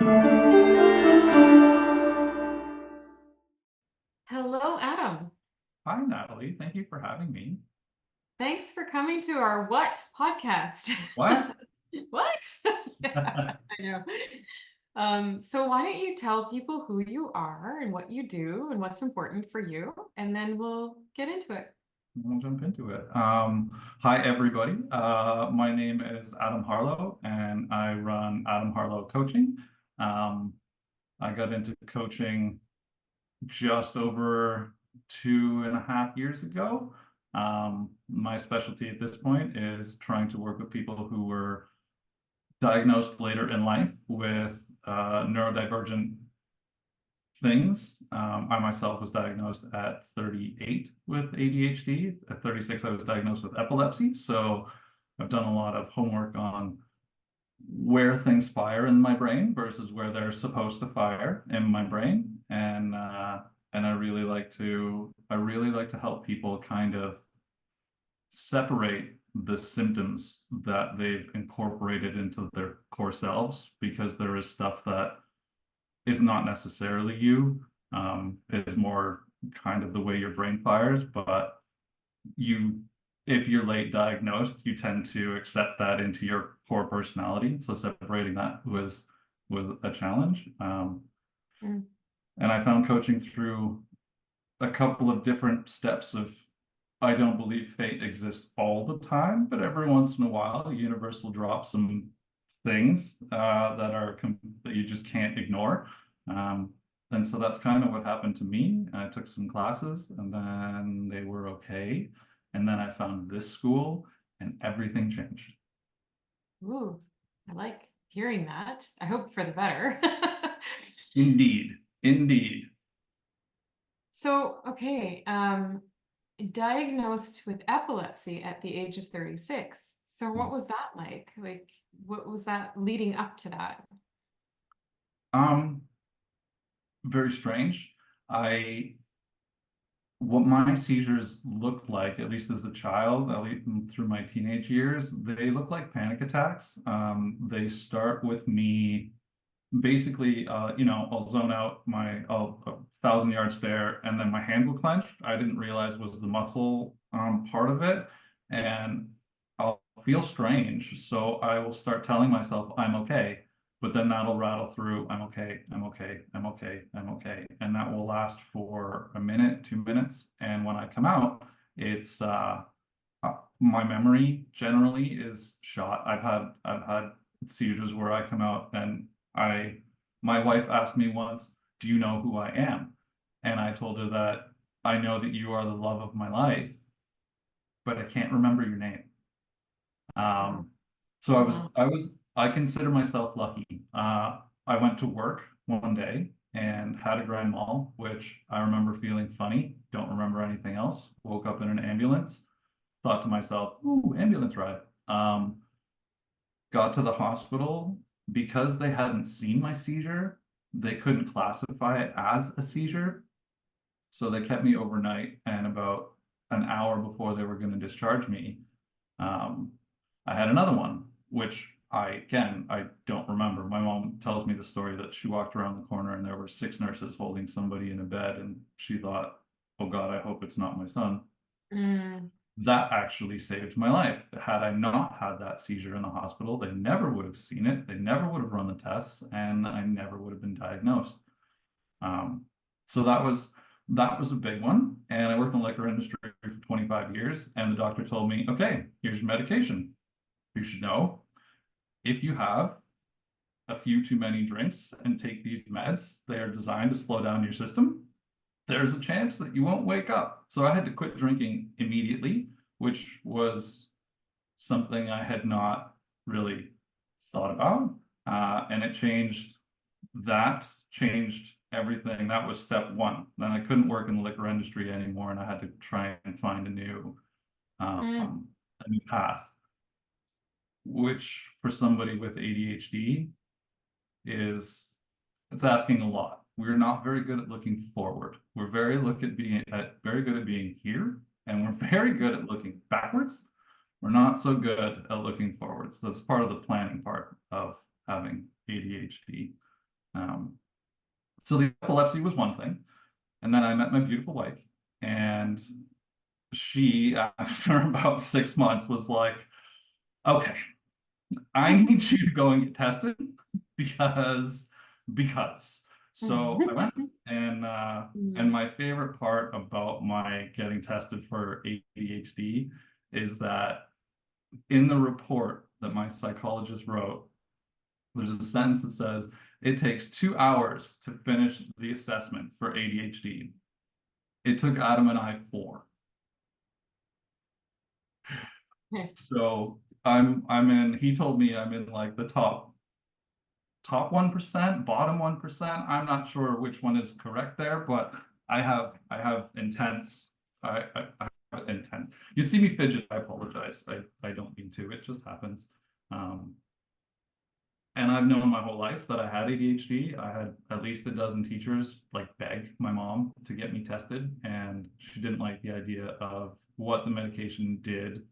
Hello, Adam. Hi, Natalie. Thank you for having me. Thanks for coming to our What podcast. What? What? Yeah, I know. So why don't you tell people who you are and what you do and what's important for you, and then we'll get into it. We'll jump into it. Hi, everybody. My name is Adam Harlow, and I run Adam Harlow Coaching. Um, I got into coaching just over 2.5 years ago. My specialty at this point is trying to work with people who were diagnosed later in life with neurodivergent things. I myself was diagnosed at 38 with ADHD. At 36, I was diagnosed with epilepsy. So I've done a lot of homework on where things fire in my brain versus where they're supposed to fire in my brain. And I really like to help people kind of separate the symptoms that they've incorporated into their core selves, because there is stuff that is not necessarily you. It's more kind of the way your brain fires, but you, if you're late diagnosed, you tend to accept that into your core personality. So separating that was a challenge. Mm. And I found coaching through a couple of different steps of, I don't believe fate exists all the time, but every once in a while, the universe will drop some things that you just can't ignore. Um, and so that's kind of what happened to me. I took some classes and then they were okay. And then I found this school and everything changed. Ooh, I like hearing that. I hope for the better. Indeed, indeed. So, okay, diagnosed with epilepsy at the age of 36. So what was that like? Like, what was that leading up to that? Um, Very strange. I What my seizures looked like, at least as a child, at least through my teenage years, they look like panic attacks. They start with me basically, I'll zone out I'll a 1,000 yard stare, and then my hand will clench. I didn't realize was the muscle part of it, and I'll feel strange. So I will start telling myself I'm okay, but then that'll rattle through, I'm okay, I'm okay, I'm okay, I'm okay, and that will last for a minute, 2 minutes, and when I come out, it's my memory generally is shot. I've had seizures where I come out and I my wife asked me once, "Do you know who I am?" And I told her that I know that you are the love of my life, but I can't remember your name. Wow. Um, so I was Wow. I was I consider myself lucky. I went to work one day and had a grand mal, which I remember feeling funny. Don't remember anything else. Woke up in an ambulance. Thought to myself, "Ooh, ambulance ride." Got to the hospital because they hadn't seen my seizure. They couldn't classify it as a seizure. So they kept me overnight, and about an hour before they were going to discharge me, um, I had another one, which I don't remember. My mom tells me the story that she walked around the corner and there were six nurses holding somebody in a bed, and she thought, "Oh God, I hope it's not my son." Mm, That actually saved my life. Had I not had that seizure in the hospital, they never would have seen it. They never would have run the tests, and I never would have been diagnosed. Um, so that was a big one. And I worked in the liquor industry for 25 years, and the doctor told me, "Okay, here's your medication. You should know if you have a few too many drinks and take these meds, they are designed to slow down your system. There's a chance that you won't wake up." So I had to quit drinking immediately, which was something I had not really thought about. And that changed everything. That was step one. Then I couldn't work in the liquor industry anymore, and I had to try and find mm, a new path, which for somebody with ADHD is it's asking a lot. We're not very good at looking forward. We're very good at being here, and we're very good at looking backwards. We're not so good at looking forward. So that's part of the planning part of having ADHD. Um, so the epilepsy was one thing. And then I met my beautiful wife, and she, after about 6 months, was like, okay, I need you to go and get tested because because. So I went, and Mm, my favorite part about my getting tested for ADHD is that in the report that my psychologist wrote, there's a sentence that says it takes 2 hours to finish the assessment for ADHD. It took Adam and I 4. okay. So I'm in, he told me I'm in like the top 1%, bottom 1%. I'm not sure which one is correct there, but I have intense, I have intense. You see me fidget, I apologize. I don't mean to, it just happens. Um, and I've known my whole life that I had ADHD. I had at least a dozen teachers like beg my mom to get me tested, and she didn't like the idea of what the medication did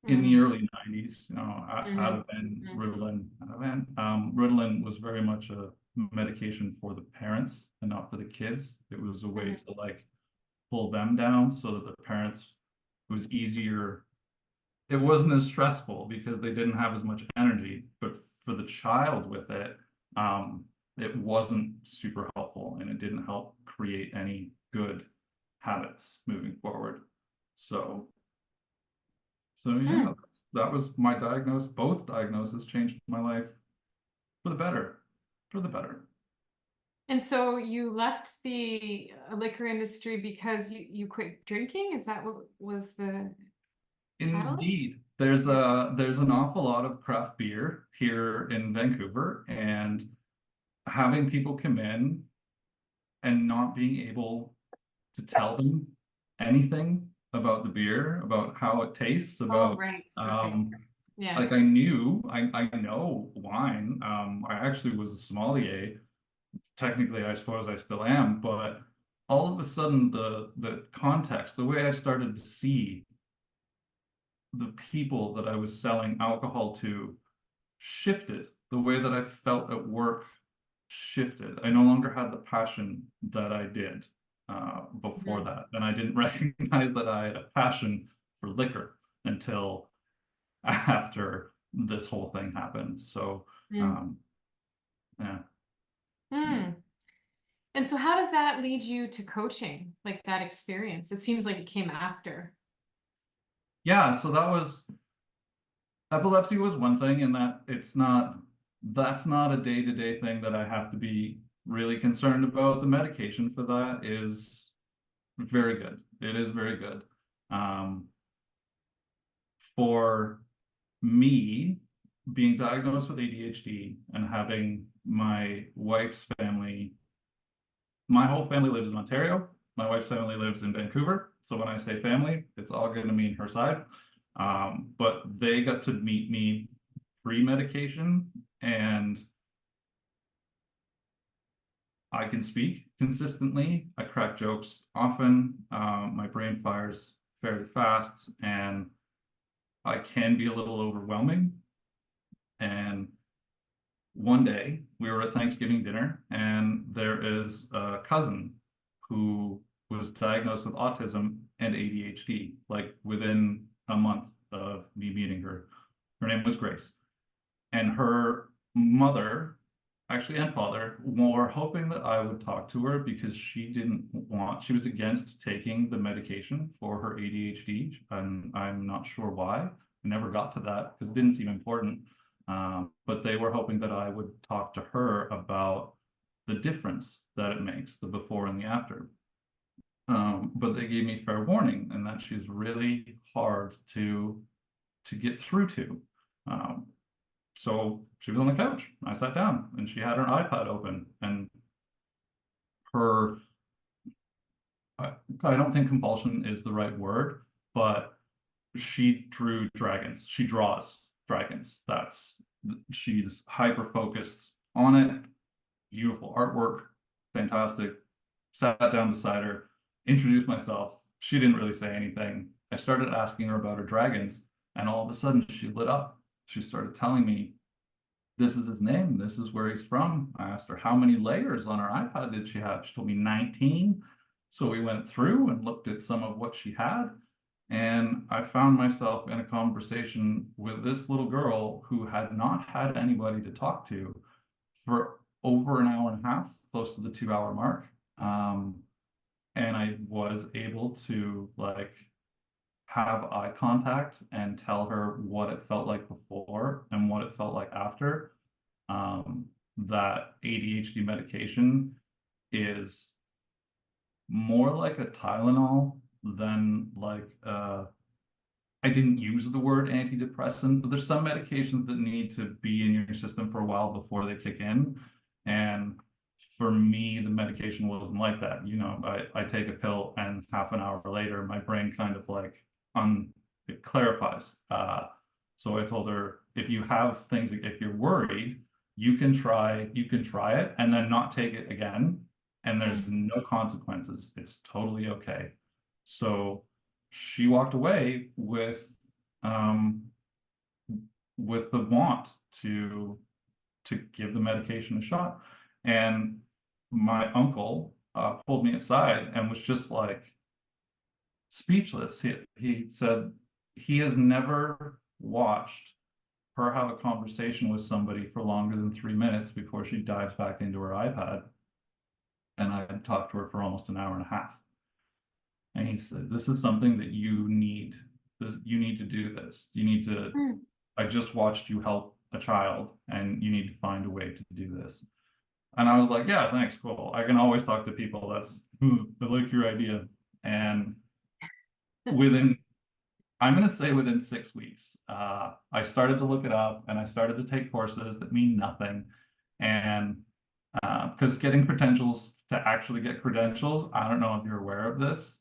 in the Mm, early 90s, mhm, Ativan, mhm, Ritalin, Ativan. Ritalin was very much a medication for the parents and not for the kids. It was a way mhm, to like pull them down so that the parents, it was easier. It wasn't as stressful because they didn't have as much energy, but for the child with it, um, it wasn't super helpful and it didn't help create any good habits moving forward. So so yeah, mm. that was my diagnosis. Both diagnoses changed my life for the better, for the better. And so you left the liquor industry because you quit drinking? Is that what was the catalyst? Indeed, there's Yeah. there's an awful lot of craft beer here in Vancouver, and having people come in and not being able to tell them anything about the beer, about how it tastes, Oh, about right. Okay. um, Yeah. like I know wine. I actually was a sommelier. Technically, I suppose I still am, but all of a sudden the context, the way I started to see the people that I was selling alcohol to shifted. The way that I felt at work shifted. I no longer had the passion that I did before Mhm. that, and I didn't recognize that I had a passion for liquor until after this whole thing happened. So, Mm. um, yeah. Mm. And so how does that lead you to coaching, like that experience? It seems like it came after. Yeah, so that was epilepsy was one thing, and that's not a day-to-day thing that I have to be really concerned about. The medication for that is very good. It is very good. Um, for me, being diagnosed with ADHD and having my wife's family, my whole family lives in Ontario. My wife's family lives in Vancouver. So when I say family, it's all going to mean her side. But they got to meet me pre-medication, and I can speak consistently. I crack jokes often. My brain fires fairly fast, and I can be a little overwhelming. And one day we were at Thanksgiving dinner, and there is a cousin who was diagnosed with autism and ADHD, like within a month of me meeting her. Her name was Grace. And her mother, actually, and father, were hoping that I would talk to her because she was against taking the medication for her ADHD. And I'm not sure why. I never got to that because it didn't seem important. But they were hoping that I would talk to her about the difference that it makes, the before and the after. But they gave me fair warning, and that she's really hard to get through to. Um, so she was on the couch. I sat down and she had her iPad open, and her, I, I don't think compulsion is the right word, but she drew dragons. She draws dragons. She's hyper focused on it. Beautiful artwork, fantastic. Sat down beside her, introduced myself. She didn't really say anything. I started asking her about her dragons, and all of a sudden she lit up. She started telling me this is his name. This is where he's from. I asked her how many layers on her iPad did she have. She told me 19. So we went through and looked at some of what she had. And I found myself in a conversation with this little girl who had not had anybody to talk to for over an hour and a half, close to the 2 hour mark. And I was able to like have eye contact and tell her what it felt like before and what it felt like after. That ADHD medication is more like a Tylenol than like I didn't use the word antidepressant, but there's some medications that need to be in your system for a while before they kick in. And for me, the medication wasn't like that. You know, I take a pill and half an hour later, my brain kind of like it clarifies. So I told her, if you have things, if you're worried, you can try it and then not take it again. And there's no consequences. It's totally okay. So she walked away um, with the want to give the medication a shot. And my uncle pulled me aside and was just like speechless. He said he has never watched her have a conversation with somebody for longer than 3 minutes before she dives back into her iPad. And I had talked to her for almost an hour and a half. And he said, this is something that you need. You need to do this. You need to, I just watched you help a child and you need to find a way to do this. And I was like, yeah, thanks, cool. I can always talk to people. I like your idea. And within, I'm going to say within 6 weeks, I started to look it up and I started to take courses that mean nothing. And because getting credentials to actually get credentials, I don't know if you're aware of this,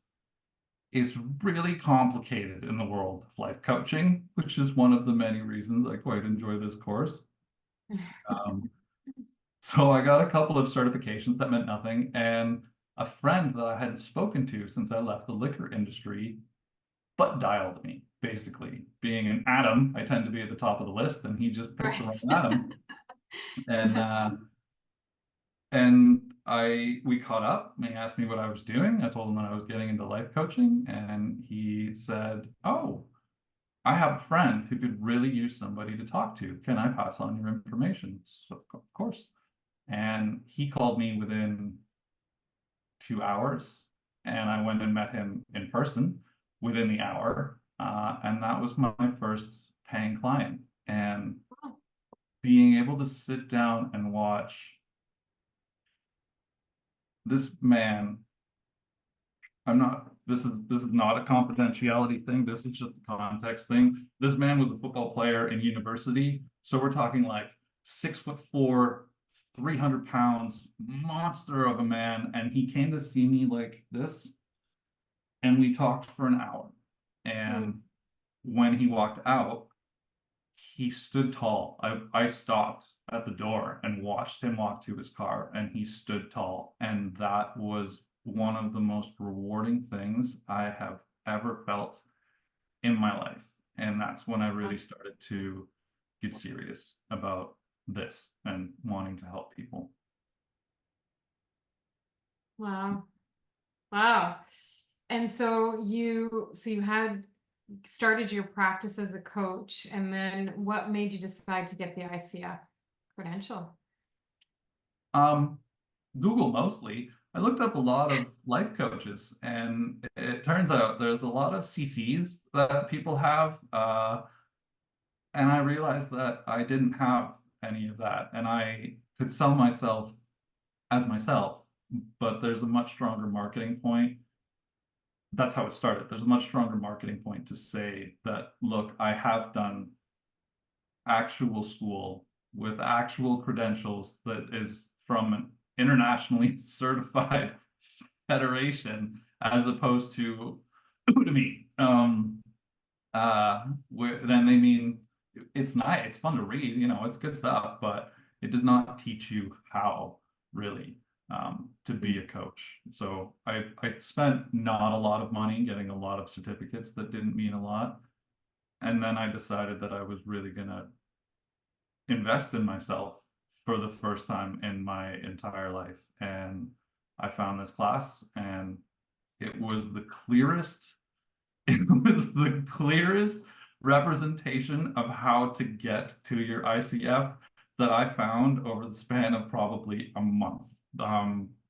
is really complicated in the world of life coaching, which is one of the many reasons I quite enjoy this course. So I got a couple of certifications that meant nothing, and a friend that I hadn't spoken to since I left the liquor industry butt dialed me, basically. Being an Adam, I tend to be at the top of the list, and he just picked the wrong Adam. And we caught up and he asked me what I was doing. I told him that I was getting into life coaching, and he said, oh, I have a friend who could really use somebody to talk to. Can I pass on your information? So, of course. And he called me within 2 hours, and I went and met him in person within the hour. And that was my first paying client. And being able to sit down and watch this man, this is not a confidentiality thing. This is just a context thing. This man was a football player in university. So we're talking like 6'4", 300 pounds, monster of a man. And he came to see me like this. And we talked for an hour. And when he walked out, he stood tall. I stopped at the door and watched him walk to his car, and he stood tall. And that was one of the most rewarding things I have ever felt in my life. And that's when I really started to get serious about this and wanting to help people. Wow. Wow. And so you had started your practice as a coach, and then what made you decide to get the ICF credential? Google mostly. I looked up a lot of life coaches, and it turns out there's a lot of CCs that people have. And I realized that I didn't have any of that, and I could sell myself as myself, but there's a much stronger marketing point. That's how it started. There's a much stronger marketing point to say that, look, I have done actual school with actual credentials that is from an internationally certified federation, as opposed to Udemy. Then they mean it's nice, it's fun to read, it's good stuff, but it does not teach you how really to be a coach. So I spent not a lot of money getting a lot of certificates that didn't mean a lot. And then I decided that I was really gonna invest in myself for the first time in my entire life. And I found this class, and it was the clearest, it was the clearest representation of how to get to your ICF that I found over the span of probably a month.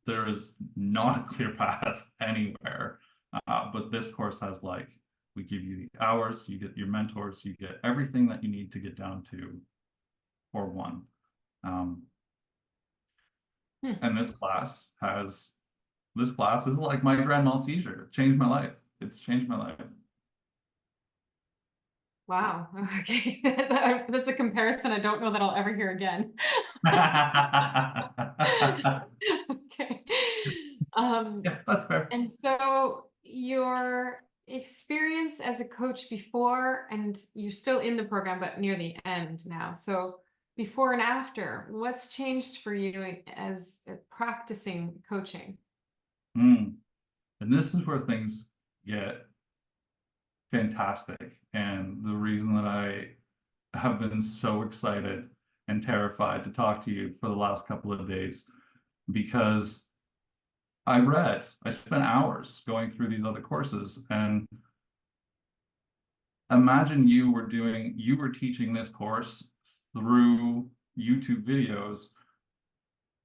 There is not a clear path anywhere, but this course has, like, we give you the hours, you get your mentors, you get everything that you need to get down to or one. And this class is like my grand mal seizure. It changed my life. It's changed my life. Wow. Okay. That's a comparison I don't know that I'll ever hear again. Okay. Yeah, that's fair. And so your experience as a coach before, and you're still in the program, but near the end now. So before and after, what's changed for you as practicing coaching? Mm. And this is where things get fantastic. And the reason that I have been so excited and terrified to talk to you for the last couple of days, because I spent hours going through these other courses, and imagine you were teaching this course through YouTube videos,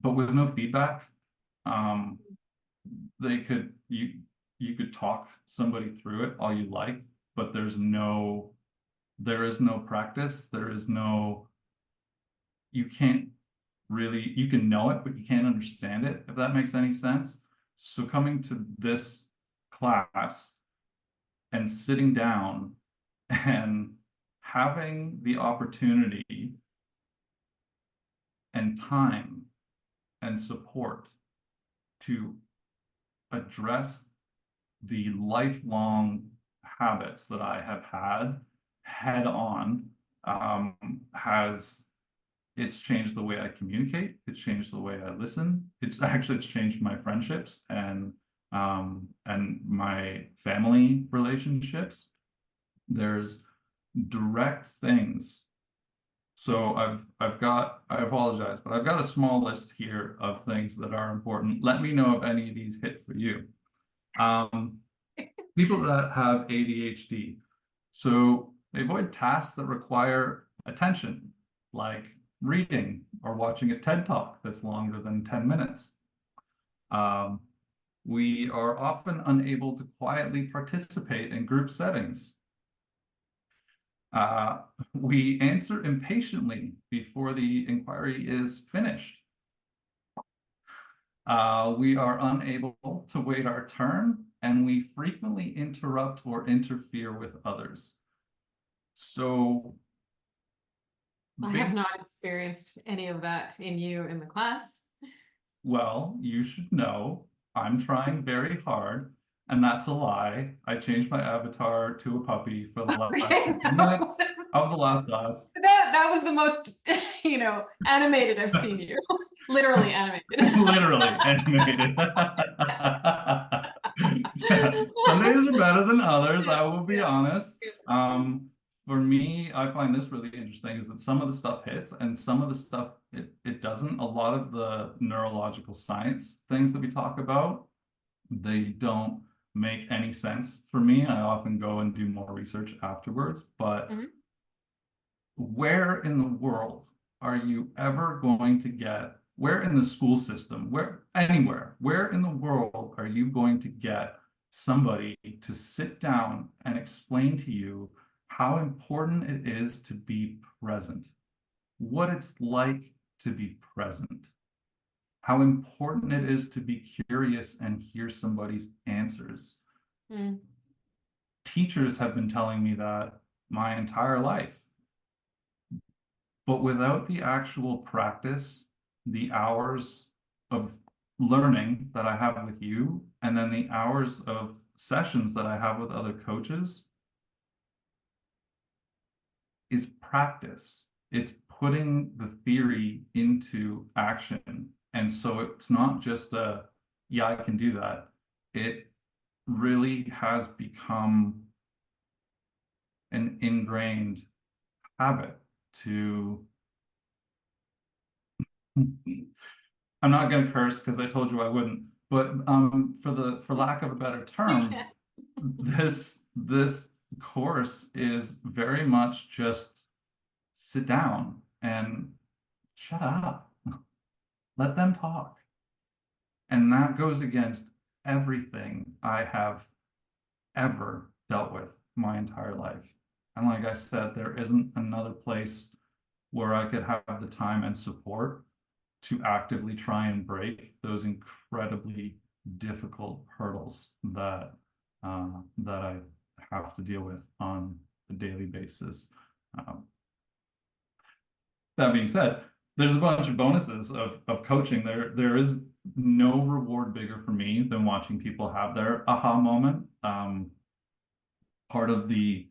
but with no feedback. Um, you could talk somebody through it all you like, but there is no practice. You can't really, you can know it, but you can't understand it, if that makes any sense. So coming to this class and sitting down and having the opportunity and time and support to address the lifelong habits that I have had head on, has it's changed the way I communicate. It's changed the way I listen. It's changed my friendships and my family relationships. There's direct things. So I apologize, but I've got a small list here of things that are important. Let me know if any of these hit for you. People that have ADHD, so they avoid tasks that require attention, like reading or watching a TED Talk that's longer than 10 minutes. We are often unable to quietly participate in group settings. We answer impatiently before the inquiry is finished. We are unable to wait our turn, and we frequently interrupt or interfere with others. So I have not experienced any of that in you in the class. well, you should know I'm trying very hard, and that's a lie. I changed my avatar to a puppy for the last Okay, 15 minutes of the last class. that was the most, animated I've seen you. Literally animated. Literally animated. Some days are better than others, I will be Yeah. honest. For me, I find this really interesting is that some of the stuff hits and some of the stuff it doesn't. A lot of the neurological science things that we talk about, they don't make any sense for me. I often go and do more research afterwards, but Mhm. where in the world are you ever going to get, where in the school system, where in the world are you going to get somebody to sit down and explain to you how important it is to be present, what it's like to be present, how important it is to be curious and hear somebody's answers? Mm. Teachers have been telling me that my entire life. But without the actual practice, the hours of learning that I have with you, and then the hours of sessions that I have with other coaches, is practice. It's putting the theory into action. And so it's not just yeah, I can do that. It really has become an ingrained habit to I'm not going to curse because I told you I wouldn't. But for lack of a better You term, can. this course is very much just sit down and shut up. Let them talk. And that goes against everything I have ever dealt with my entire life. And like I said, there isn't another place where I could have the time and support to actively try and break those incredibly difficult hurdles that I have to deal with on a daily basis. Um, that being said, there's a bunch of bonuses of coaching. There is no reward bigger for me than watching people have their aha moment. Part of the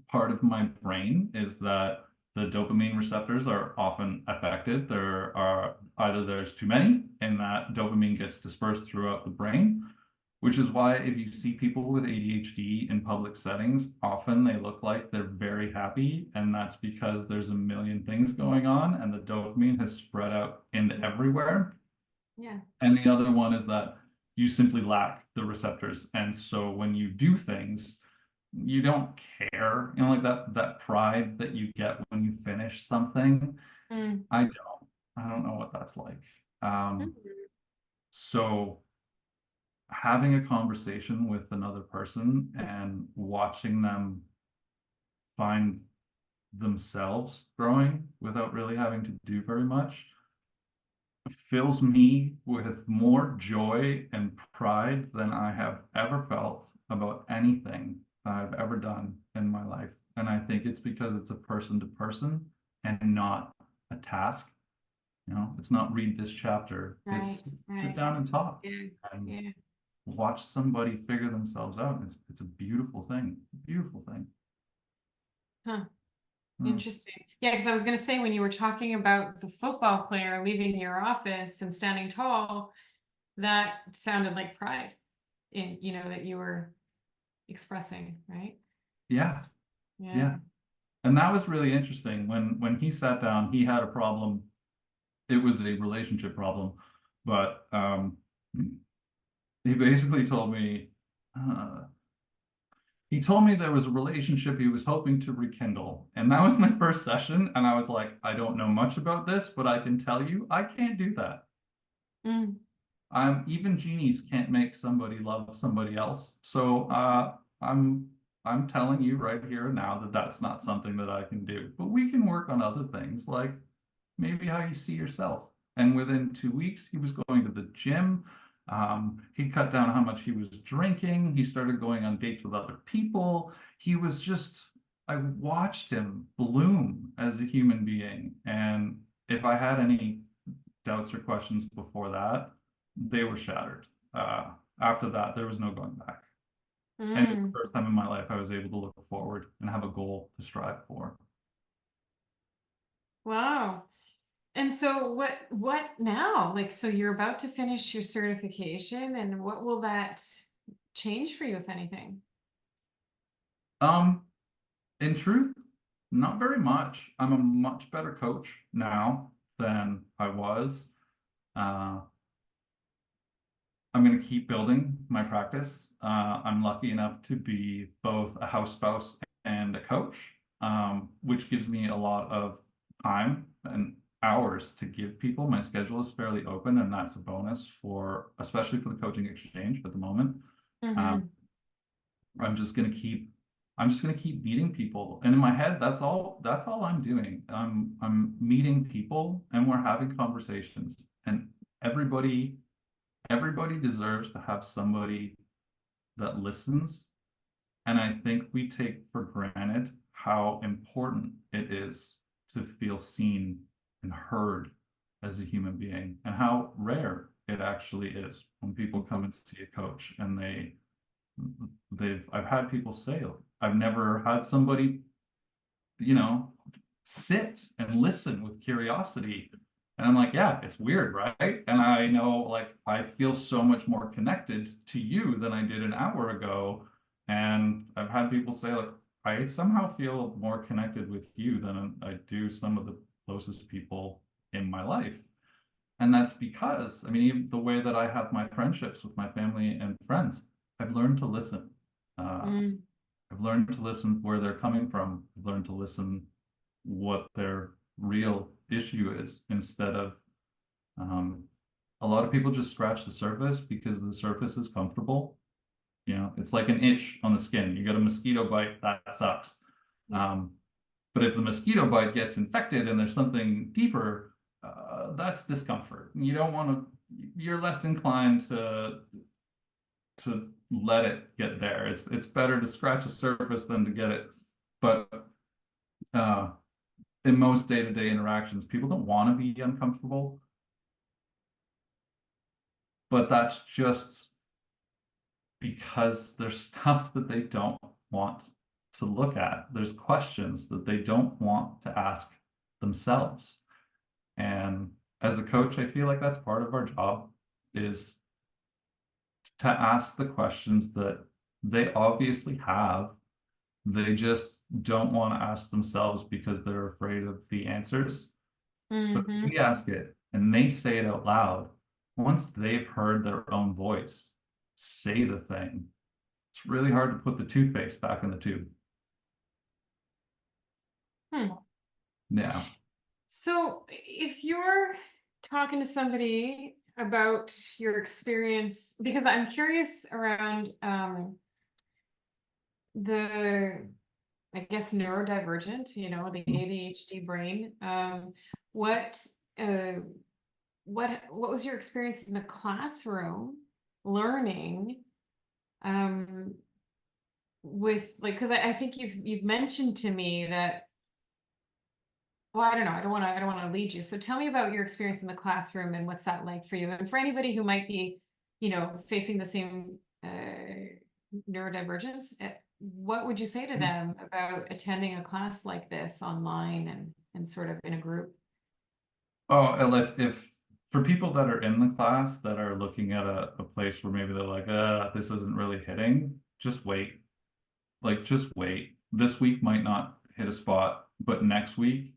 part of my brain is that the dopamine receptors are often affected. There are either there's too many and that dopamine gets dispersed throughout the brain, which is why if you see people with ADHD in public settings, often they look like they're very happy, and that's because there's a million things going on and the dopamine has spread out into everywhere. Yeah. And the other one is that you simply lack the receptors. And so when you do things, you don't care, like that pride that you get when you finish something. Mm. I don't know what that's like. Um, Mhm. so having a conversation with another person and watching them find themselves growing without really having to do very much fills me with more joy and pride than I have ever felt about anything I've ever done in my life. And I think it's because it's a person to person and not a task. It's not read this chapter. Right, It's sit right. down and talk Yeah, and yeah. watch somebody figure themselves out. It's a beautiful thing. Beautiful thing. Huh. Hmm. Interesting. Yeah, because I was going to say when you were talking about the football player leaving your office and standing tall, that sounded like pride in, that you were expressing, right? Yeah, Yeah. yeah. And that was really interesting. When he sat down, he had a problem. It was a relationship problem, but he basically uh, told me there was a relationship he was hoping to rekindle. And that was my first session. And I was like, I don't know much about this, but I can tell you I can't do that. Mm. Even genies can't make somebody love somebody else. So I'm telling you right here and now that that's not something that I can do. But we can work on other things like maybe how you see yourself. And within 2 weeks, he was going to the gym. He cut down how much he was drinking. He started going on dates with other people. I watched him bloom as a human being. And if I had any doubts or questions before that, they were shattered. Uh, After that, there was no going back. And it's the Mm. first time in my life I was able to look forward and have a goal to strive for. Wow. And so what now? Like, so you're about to finish your certification, and what will that change for you, if anything? Um, in truth, not very much. I'm a much better coach now than I was. Uh, I'm going to keep building my practice. I'm lucky enough to be both a house spouse and a coach, which gives me a lot of time and hours to give people. My schedule is fairly open, and that's a bonus especially for the coaching exchange at the moment. Um, Mm-hmm. I'm just gonna keep I'm just gonna keep meeting people. And in my head, that's all I'm doing. I'm meeting people and we're having conversations. And everybody everybody deserves to have somebody that listens. And I think we take for granted how important it is to feel seen and heard as a human being, and how rare it actually is when people come and see a coach and I've had people say, I've never had somebody, you know, sit and listen with curiosity. And I'm like, yeah, it's weird, right? And I know, like, I feel so much more connected to you than I did an hour ago. And I've had people say, like, I somehow feel more connected with you than I do some of the closest people in my life. And that's because, I mean, even the way that I have my friendships with my family and friends, I've learned to listen. Uh, Mm, I've learned to listen where they're coming from. I've learned to listen what their real issue is instead of um, a lot of people just scratch the surface because the surface is comfortable. You know, it's like an itch on the skin. You got a mosquito bite, that sucks. yeah. Um, but if the mosquito bite gets infected and there's something deeper, that's discomfort. You don't want to, you're less inclined to let it get there. It's better to scratch the surface than to get it. But uh, in most day-to-day interactions, people don't want to be uncomfortable, but that's just because there's stuff that they don't want to look at. There's questions that they don't want to ask themselves. And as a coach, I feel like that's part of our job is to ask the questions that they obviously have. They just don't want to ask themselves because they're afraid of the answers. But if Hmm. we ask it and they say it out loud, once they've heard their own voice say the thing, it's really hard to put the toothpaste back in the tube. Hmm. Yeah. So if you're talking to somebody about your experience, because I'm curious around the, I guess, neurodivergent, the ADHD brain. What uh, what was your experience in the classroom learning um, with like, because I think you've mentioned to me that, well, I don't know, I don't want to lead you. So tell me about your experience in the classroom and what's that like for you, and for anybody who might be, facing the same neurodivergence. What would you say to them about attending a class like this online and sort of in a group? Oh, and if for people that are in the class that are looking at a place where maybe they're like, this isn't really hitting, just wait. Like, just wait. This week might not hit a spot, but next week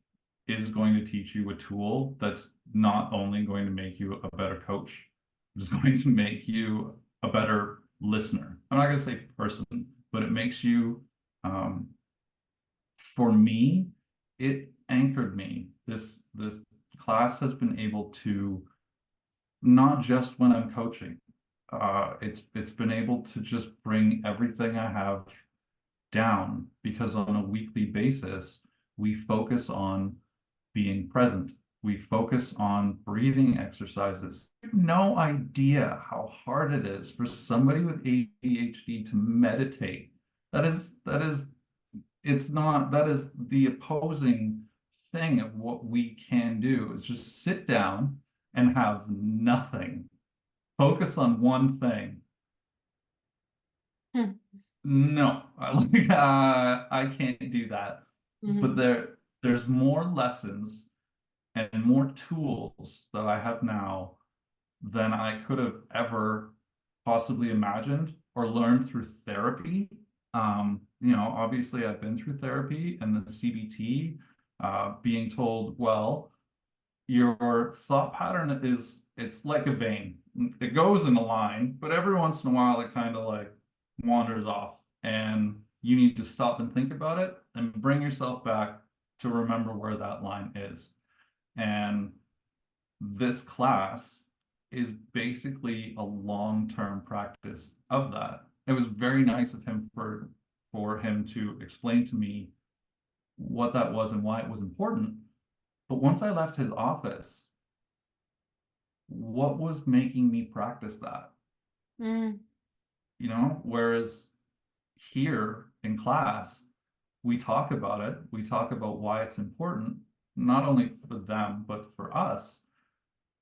is going to teach you a tool that's not only going to make you a better coach, it's going to make you a better listener. I'm not going to say person, but it makes you, um, for me, it anchored me. This class has been able to, not just when I'm coaching, it's been able to just bring everything I have down because on a weekly basis, we focus on being present. We focus on breathing exercises. You have no idea how hard it is for somebody with ADHD to meditate. That is, it's not, that is the opposing thing of what we can do is just sit down and have nothing. Focus on one thing. Hmm. No, I can't do that. But Mhm. there's more lessons and more tools that I have now than I could have ever possibly imagined or learned through therapy. Obviously I've been through therapy and the CBT, being told, well, your thought pattern it's like a vein. It goes in a line, but every once in a while it kind of like wanders off, and you need to stop and think about it and bring yourself back to remember where that line is. And this class is basically a long-term practice of that. It was very nice of him for him to explain to me what that was and why it was important. But once I left his office, what was making me practice that? Mm. Whereas here in class, we talk about it, we talk about why it's important, not only for them, but for us.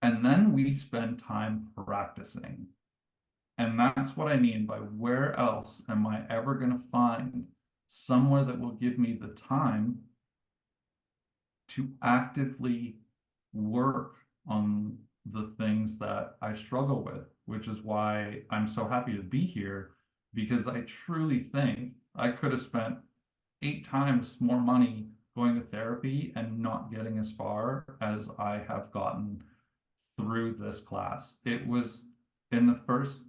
And then we spend time practicing. And that's what I mean by where else am I ever going to find somewhere that will give me the time to actively work on the things that I struggle with, which is why I'm so happy to be here because I truly think I could have spent 8 times more money going to therapy and not getting as far as I have gotten through this class. It was in the first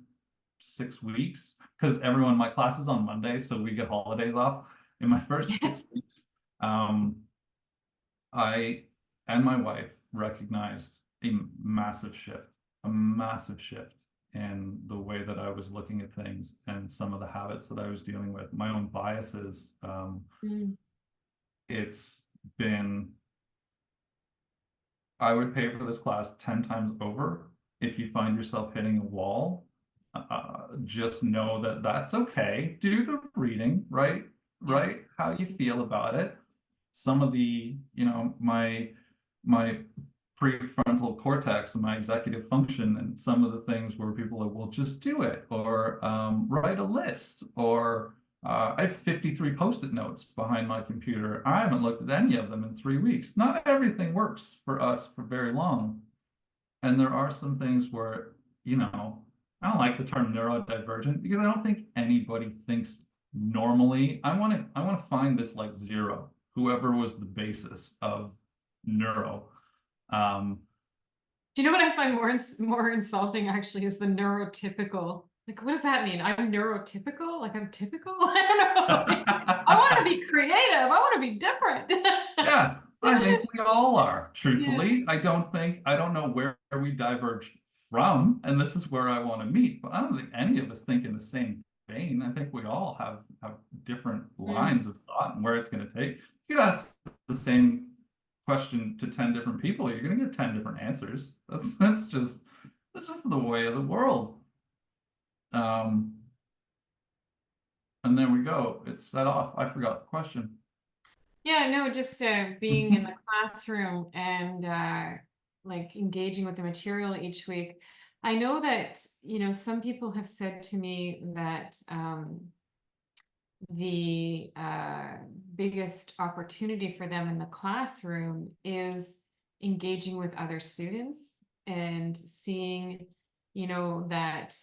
6 weeks, because everyone, my class is on Monday, so we get holidays off. In my first 6 weeks, I and my wife recognized a massive shift in the way that I was looking at things and some of the habits that I was dealing with, my own biases. Mm. It's been, I would pay for this class 10 times over. If you find yourself hitting a wall, just know that that's okay. Do the reading, right? Yeah. Right? How you feel about it. Some of the, my prefrontal cortex and my executive function, and some of the things where people are, well, just do it, or write a list, or I have 53 post-it notes behind my computer. I haven't looked at any of them in 3 weeks. Not everything works for us for very long. And there are some things where, I don't like the term neurodivergent, because I don't think anybody thinks normally. I want to find this like zero, whoever was the basis of neuro. Do you know what I find more insulting actually is the neurotypical. Like, what does that mean? I'm neurotypical? Like I'm typical? I don't know. Like, I want to be creative. I want to be different. Yeah, I think we all are, Yeah. truthfully. I don't know where we diverged from, and this is where I want to meet, but I don't think any of us think in the same vein. I think we all have different Mm. lines of thought and where it's going to take. You could ask the same question to 10 different people, you're going to get 10 different answers. That's just the way of the world. Um, and there we go. It's set off. I forgot the question. Yeah, no, just being in the classroom and like engaging with the material each week. I know that, some people have said to me that the biggest opportunity for them in the classroom is engaging with other students and seeing, that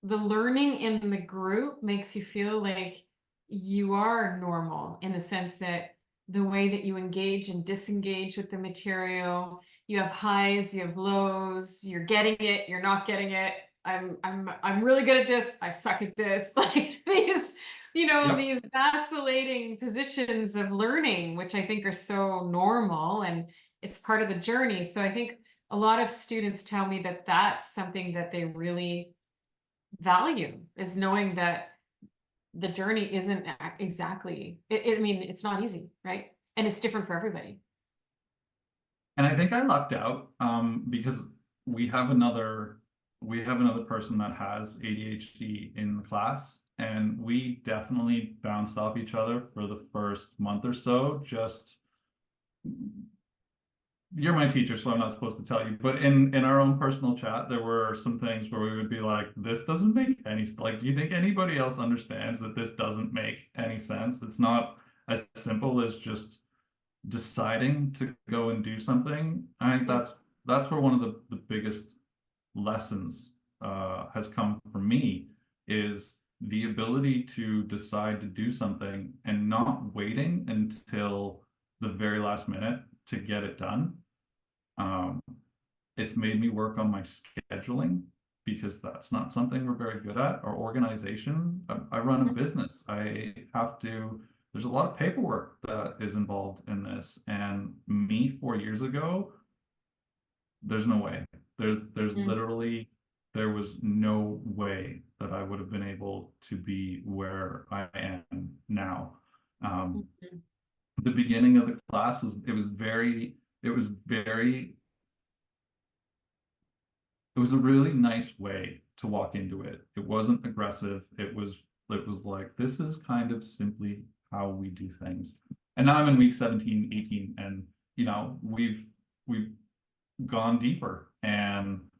the learning in the group makes you feel like you are normal in the sense that the way that you engage and disengage with the material, you have highs, you have lows, you're getting it, you're not getting it. I'm really good at this, I suck at this. Like Yep. these vacillating positions of learning, which I think are so normal and it's part of the journey. So I think a lot of students tell me that that's something that they really value, is knowing that the journey isn't exactly I mean, it's not easy, right? And it's different for everybody. And I think I lucked out, because we have another we have another person that has ADHD in the class, and we definitely bounced off each other for the first month or so. Just, you're my teacher, so I'm not supposed to tell you, but in our own personal chat, there were some things where we would be like, "This doesn't make any like. Do you think anybody else understands that this doesn't make any sense? It's not as simple as just deciding to go and do something." I think Mm. that's where one of the biggest lessons has come for me, is the ability to decide to do something and not waiting until the very last minute to get it done. Um, it's made me work on my scheduling, because that's not something we're very good at, or organization. I run a business. There's a lot of paperwork that is involved in this. And me 4 years ago, there's no way. Mm. There was no way that I would have been able to be where I am now. Um, Mhm. the beginning of the class it was a really nice way to walk into it. It wasn't aggressive. It was like, this is kind of simply how we do things. And now I'm in week 17, 18, and we've gone deeper. And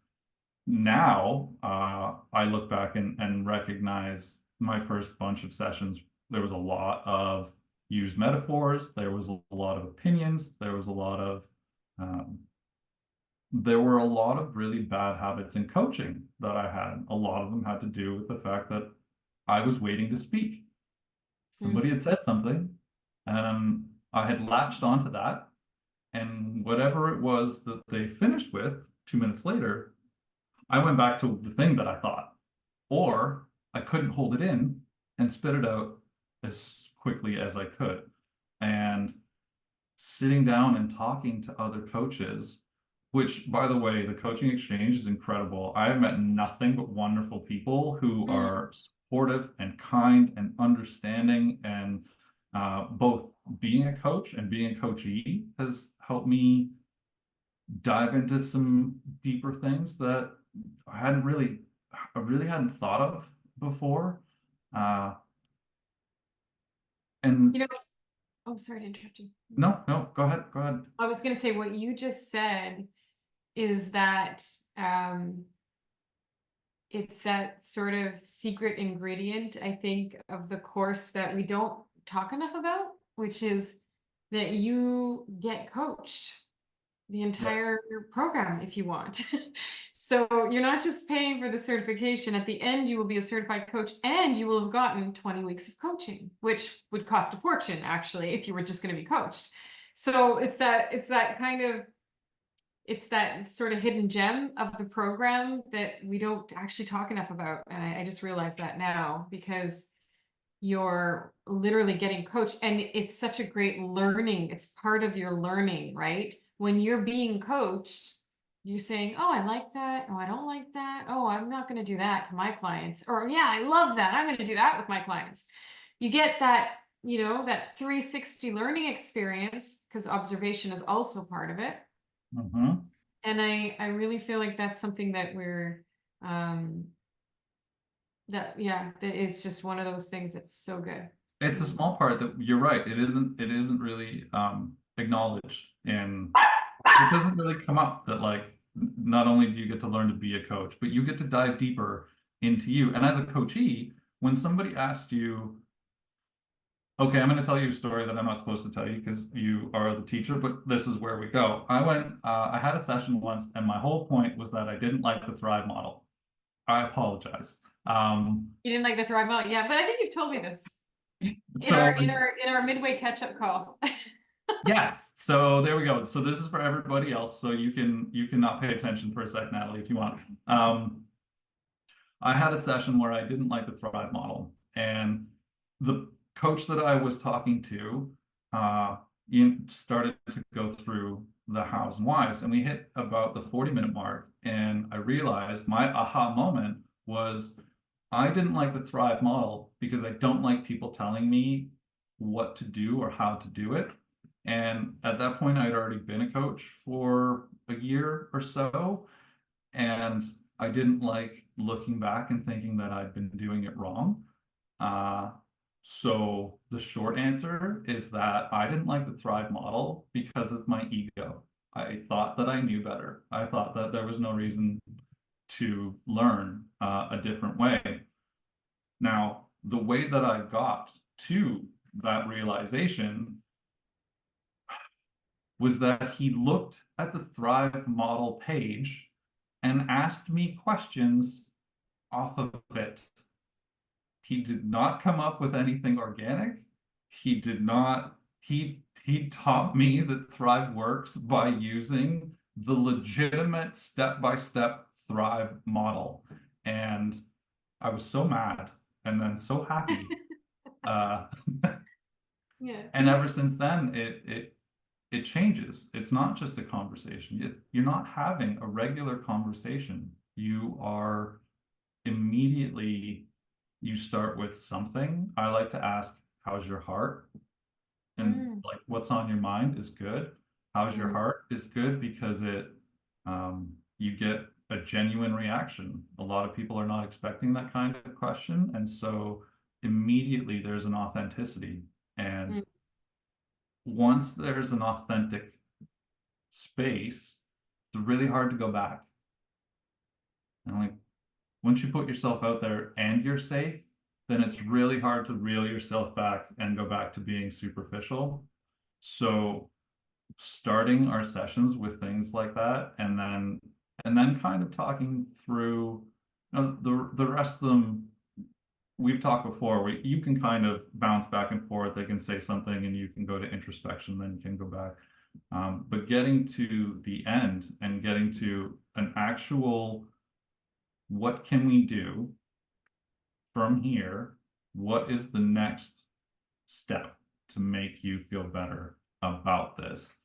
now I look back and recognize my first bunch of sessions. There was a lot of used metaphors. There was a lot of opinions. Um, there were a lot of really bad habits in coaching that I had. A lot of them had to do with the fact that I was waiting to speak. Mm. Somebody had said something, and I had latched onto that, and whatever it was that they finished with, 2 minutes later, I went back to the thing that I thought, or I couldn't hold it in and spit it out as quickly as I could. And sitting down and talking to other coaches, which, by the way, the coaching exchange is incredible. I have met nothing but wonderful people who Mm. are supportive and kind and understanding, and both being a coach and being a coachee has helped me dive into some deeper things that I really hadn't thought of before. Uh, You and know, oh, sorry to interrupt you. no, no, go ahead, go ahead. I was going to say what you just said is that um, it's that sort of secret ingredient, I think, of the course that we don't talk enough about, which is that you get coached the Yes. entire program if you want. So you're not just paying for the certification. At the end, you will be a certified coach and you will have gotten 20 weeks of coaching, which would cost a fortune actually if you were just going to be coached. So it's that kind of it's that sort of hidden gem of the program that we don't actually talk enough about. And I just realized that now because you're literally getting coached and it's such a great learning. It's part of your learning, right? When you're being coached, you're saying, oh, I like that. Oh, I don't like that. Oh, I'm not going to do that to my clients. Or, yeah, I love that. I'm going to do that with my clients. You get that, that 360 learning experience because observation is also part of it. Mhm. And I really feel like that's something that um, that is just one of those things that's so good. It's a Mm. small part that you're right. It isn't really acknowledged, and it doesn't really come up that like not only do you get to learn to be a coach, but you get to dive deeper into you. And as a coachee, when somebody asks you, okay, I'm going to tell you a story that I'm not supposed to tell you because you are the teacher, but this is where we go. I had a session once, and my whole point was that I didn't like the Thrive model. I apologize. Um, You didn't like the Thrive Model, yeah, but I think you've told me this in our so in our in our midway catch-up call. yes, so there we go. So this is for everybody else. So you can not pay attention for a sec, Natalie, if you want. I had a session where I didn't like the Thrive model, and the coach that I was talking to started to go through the hows and whys, and we hit about the 40-minute mark, and I realized my aha moment was I didn't like the Thrive model because I don't like people telling me what to do or how to do it. And at that point, I'd already been a coach for a year or so, and I didn't like looking back and thinking that I'd been doing it wrong. Uh, so the short answer is that I didn't like the Thrive model because of my ego. I thought that I knew better. I thought that there was no reason to learn a different way. Now, the way that I got to that realization was that he looked at the Thrive model page and asked me questions off of it. He did not come up with anything organic. He did not, he taught me that Thrive works by using the legitimate step-by-step Thrive model. And I was so mad and then so happy. Uh, Yeah. and ever since then, it changes. It's not just a conversation. You're not having a regular conversation. You are immediately, you start with something. I like to ask, how's your heart? And Mm, like, what's on your mind is good. How's your mm, heart is good because you get a genuine reaction. A lot of people are not expecting that kind of question. And so immediately there's an authenticity. And mm. once there's an authentic space, it's really hard to go back. And like once you put yourself out there and you're safe, then it's really hard to reel yourself back and go back to being superficial. So starting our sessions with things like that, and then kind of talking through the rest of them. We've talked before where you can kind of bounce back and forth. They can say something and you can go to introspection, then you can go back. But getting to the end and getting to an actual, what can we do from here? What is the next step to make you feel better about this?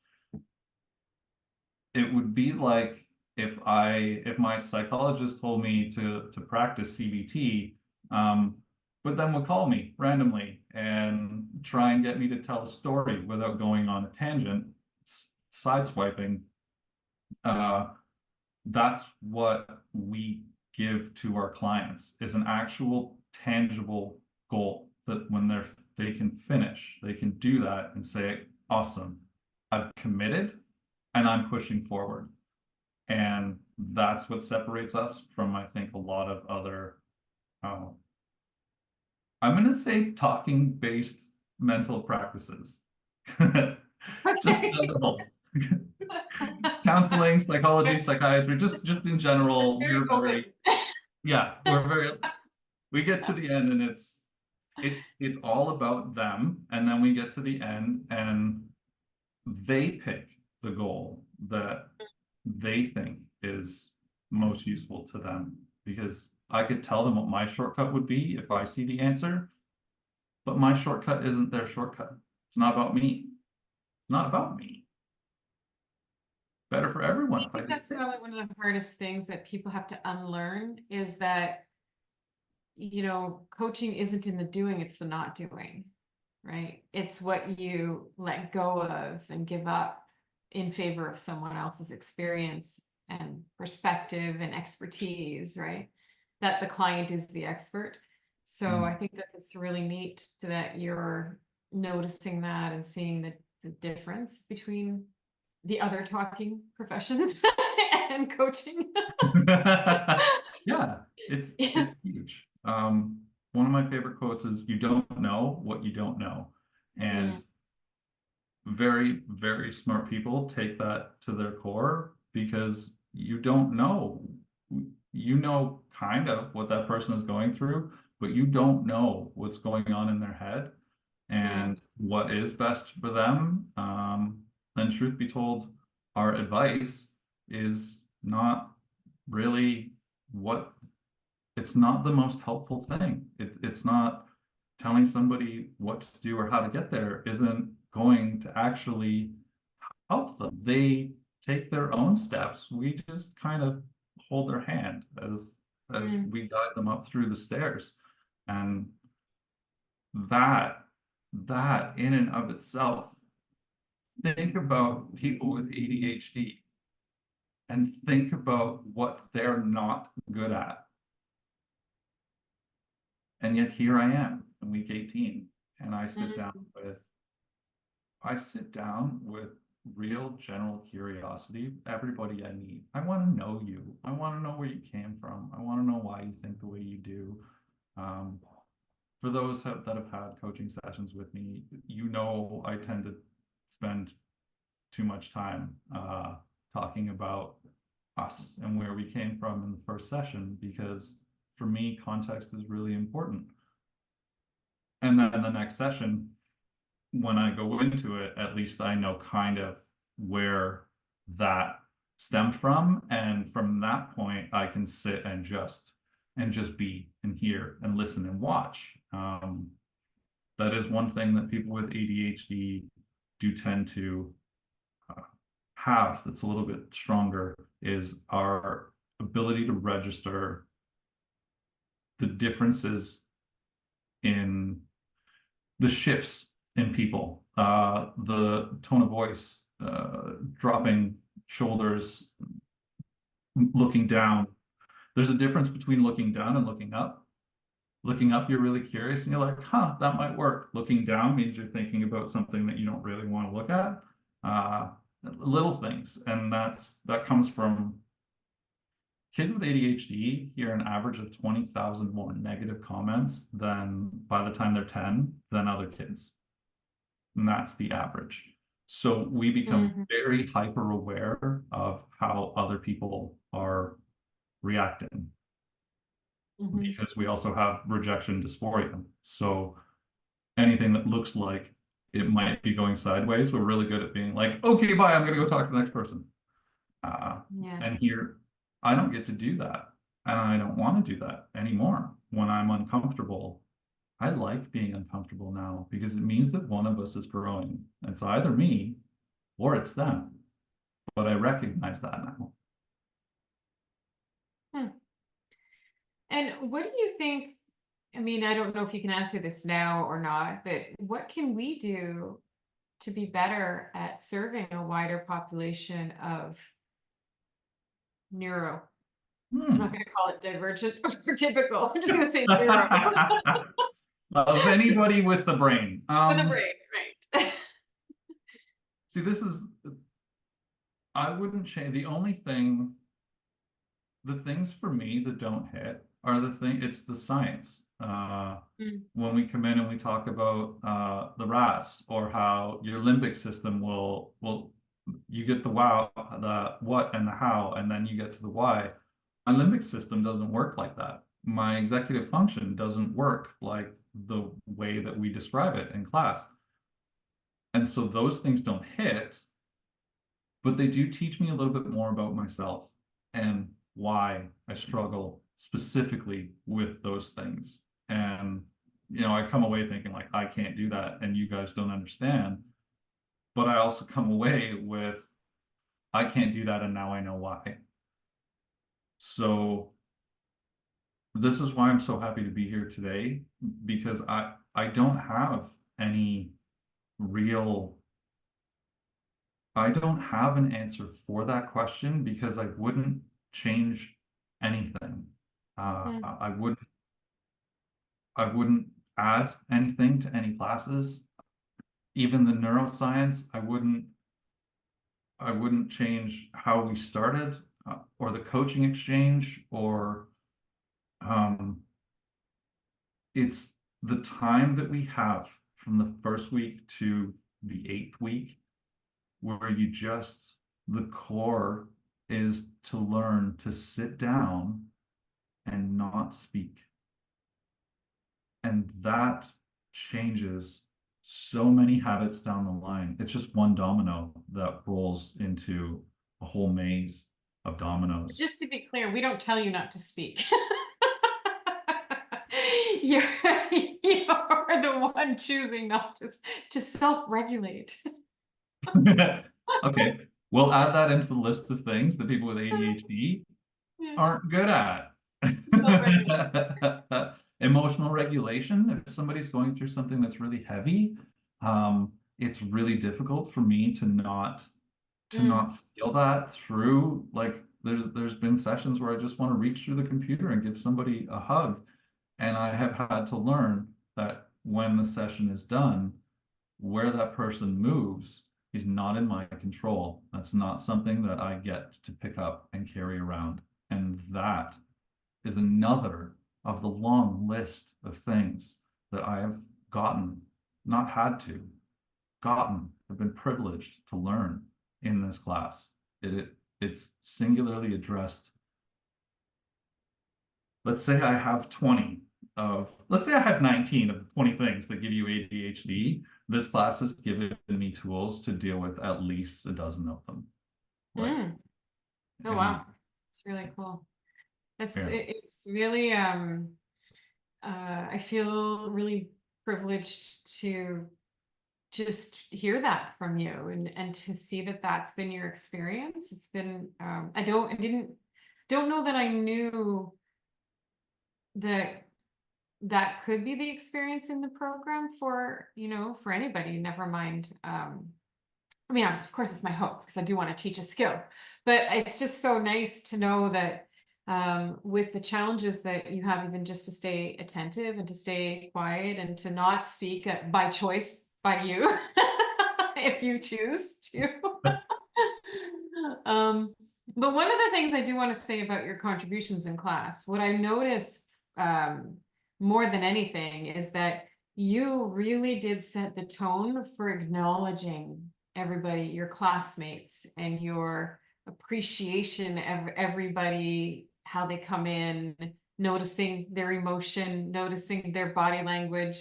It would be like if my psychologist told me to practice CBT, but then would call me randomly and try and get me to tell a story without going on a tangent, sideswiping. Uh, that's what we give to our clients, is an actual tangible goal that when they can finish, they can do that and say, awesome, I've committed and I'm pushing forward. And that's what separates us from, I think, a lot of other, uh, I'm going to say talking based mental practices. Just Okay. as a whole. Counseling, psychology, psychiatry, just in It's general, very we're open. very, yeah, we're very, we get to the end and it's all about them. And then we get to the end and they pick the goal that they think is most useful to them. Because I could tell them what my shortcut would be if I see the answer, but my shortcut isn't their shortcut. It's not about me. It's not about me. Better for everyone I if I think just that's sit. probably one of the hardest things that people have to unlearn is that, coaching isn't in the doing, it's the not doing, right? It's what you let go of and give up in favor of someone else's experience and perspective and expertise, right? That the client is the expert. So I Mm. think that it's really neat that you're noticing that and seeing the difference between the other talking professions and coaching. Yeah, it's Yeah. it's huge. One of my favorite quotes is, "You don't know what you don't know," and Mm, very, very smart people take that to their core because you don't know. You know kind of what that person is going through, but you don't know what's going on in their head mm, and what is best for them. And truth be told, our advice is not really what it's not the most helpful thing. It's not telling somebody what to do or how to get there isn't going to actually help them. They take their own steps. We just kind of hold their hand as mm. we guide them up through the stairs. And that that in and of itself, think about people with ADHD and think about what they're not good at. And yet here I am in week 18, and Mm, I sit down with real general curiosity, everybody I meet. I want to know you. I want to know where you came from. I want to know why you think the way you do. Um, for those that have had coaching sessions with me, I tend to spend too much time talking about us and where we came from in the first session because for me, context is really important. And then in the next session, when I go into it, at least I know kind of where that stemmed from. And from that point, I can sit and just be and hear and listen and watch. That is one thing that people with ADHD do tend to uh, have that's a little bit stronger is our ability to register the differences in the shifts in people, the tone of voice, dropping shoulders, looking down. There's a difference between looking down and looking up. Looking up, you're really curious and you're like, huh, that might work. Looking down means you're thinking about something that you don't really want to look at. Uh, Little things. And that comes from kids with ADHD hear an average of 20,000 more negative comments than by the time they're 10 than other kids. And that's the average. So we become mhm, very hyper aware of how other people are reacting mhm, because we also have rejection dysphoria. So anything that looks like it might be going sideways. We're really good at being like, okay, bye, I'm gonna go talk to the next person. Uh, Yeah. and here, I don't get to do that. And I don't want to do that anymore. When I'm uncomfortable, I like being uncomfortable now because it means that one of us is growing. It's either me or it's them. But I recognize that now. Hmm. And what do you think? I mean, I don't know if you can answer this now or not, but what can we do to be better at serving a wider population of neuro? I'm not Hmm. going to call it divergent or typical. I'm just going to say neuro Of anybody with the brain. for the brain, right? See, this is, I wouldn't change. The only thing, the things for me that don't hit are it's the science. Mm, When we come in and we talk about the RAS or how your limbic system will you get the wow, the what and the how, and then you get to the why. My limbic system doesn't work like that. My executive function doesn't work like the way that we describe it in class. And so those things don't hit, but they do teach me a little bit more about myself and why I struggle specifically with those things. And, I come away thinking like, I can't do that and you guys don't understand. But I also come away with, I can't do that and now I know why. So this is why I'm so happy to be here today because I don't have any real I don't have an answer for that question because I wouldn't change anything. mm, I wouldn't add anything to any classes. Even the neuroscience, I wouldn't change how we started or the coaching exchange or um, it's the time that we have from the first week to the eighth week where the core is to learn to sit down and not speak. And that changes so many habits down the line. It's just one domino that rolls into a whole maze of dominoes. Just to be clear, we don't tell you not to speak. You're, you're the one choosing not to self-regulate. Okay, we'll add that into the list of things that people with ADHD Yeah. aren't good at. Self-regulate. Emotional regulation. If somebody's going through something that's really heavy, it's really difficult for me to not feel that through like there's been sessions where I just want to reach through the computer and give somebody a hug. And I have had to learn that when the session is done, where that person moves is not in my control. That's not something that I get to pick up and carry around. And that is another of the long list of things that I have gotten, not had to, gotten, have been privileged to learn in this class. It's singularly addressed. Let's say I have 19 of the 20 things that give you ADHD. This class has given me tools to deal with at least a dozen of them. Like, Mm. Oh and wow, it's really cool. yeah. It's really I feel really privileged to just hear that from you and to see that that's been your experience. It's been I don't know that I knew that that could be the experience in the program for, for anybody, never mind. I mean, of course, it's my hope because I do want to teach a skill, but it's just so nice to know that with the challenges that you have, even just to stay attentive and to stay quiet and to not speak by choice by you, if you choose to. um, but one of the things I do want to say about your contributions in class, what I notice um, more than anything is that you really did set the tone for acknowledging everybody, your classmates, and your appreciation of everybody, how they come in, noticing their emotion, noticing their body language.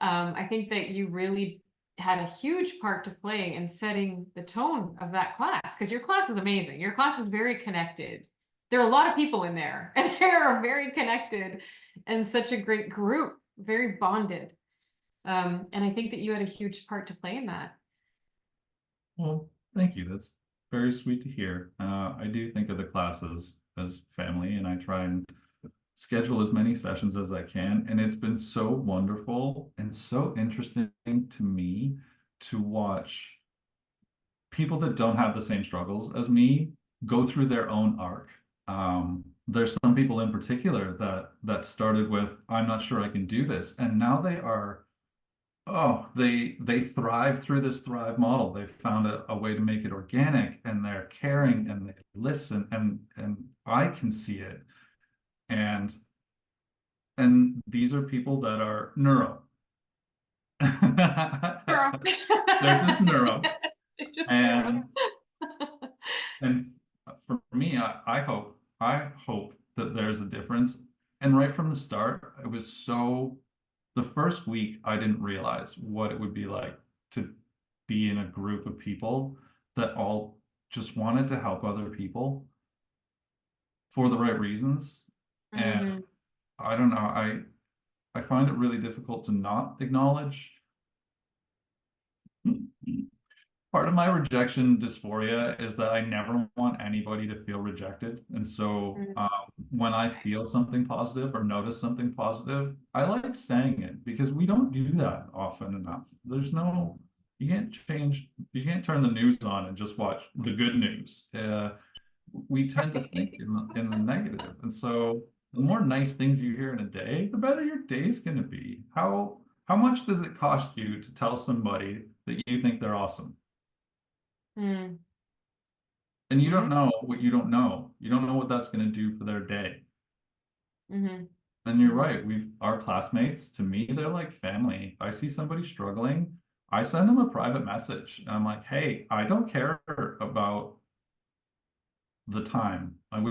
I think that you really had a huge part to play in setting the tone of that class, because your class is amazing. Your class is very connected. There are a lot of people in there, and they are very connected and such a great group, very bonded. And I think that you had a huge part to play in that. Well, thank you. That's very sweet to hear. I do think of the classes as family, and I try and schedule as many sessions as I can. And it's been so wonderful and so interesting to me to watch people that don't have the same struggles as me go through their own arc. There's some people in particular that started with, I'm not sure I can do this, and now they are, oh, they thrive through this Thrive model. They found a way to make it organic, and they're caring, and they listen, and I can see it. And these are people that are neuro. Girl. They're just neuro. Just neuro. And and for me, I hope that there's a difference. And right from the start, it was so the first week I didn't realize what it would be like to be in a group of people that all just wanted to help other people for the right reasons. And Mhm. I don't know, I find it really difficult to not acknowledge part of my rejection dysphoria is that I never want anybody to feel rejected. And so Mhm. when I feel something positive or notice something positive, I like saying it because we don't do that often enough. There's no, you can't turn the news on and just watch the good news. We tend to think in the negative. And so the more nice things you hear in a day, the better your day's going to be. How much does it cost you to tell somebody that you think they're awesome? Mm. And you don't Mhm. know what you don't know. You don't know what that's going to do for their day. Mhm. And you're Mhm. right. Our classmates, to me, they're like family. I see somebody struggling, I send them a private message. And I'm like, hey, I don't care about the time. Like